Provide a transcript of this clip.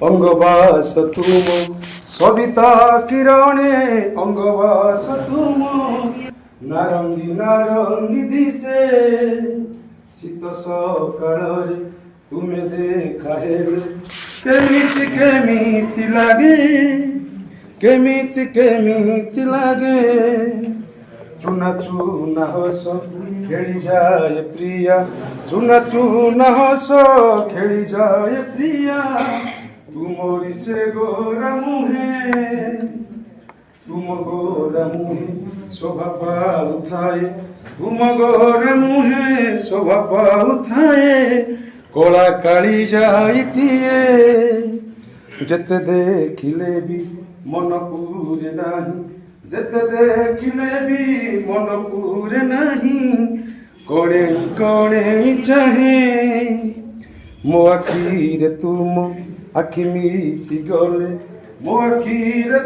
অঙ্গবাস তুম সবিতা কিরণে অঙ্গবাস তুম নারঙ্গী নারঙ্গী দিশে শীত সকাଳରେ তুমি দেখা হেলে কেমিতি কেমিতি লাগে কেমিতি কেমিতি লাগে চুনা চুনা হস খেলি যায় প্রিয়া চুনা চুনা হস খেলি যায় প্রিয়া তুমরি সে গোরা মুহে তুম গোরা মুহে শোভা পাউথায়ে তুম গোরা মুহে শোভা পাউথায়ে কলা কাଳି যাইটিয়ে যেতে দেখিলে বি মন পুরে নাহি যেতে দেখিলে বি মন পুরে নাহি কণে কণে চাহে ମୋ ଆଖିରେ ତୁମ ଆଖି ମିଶି ଗଲେ ମୋ ଆଖିରେ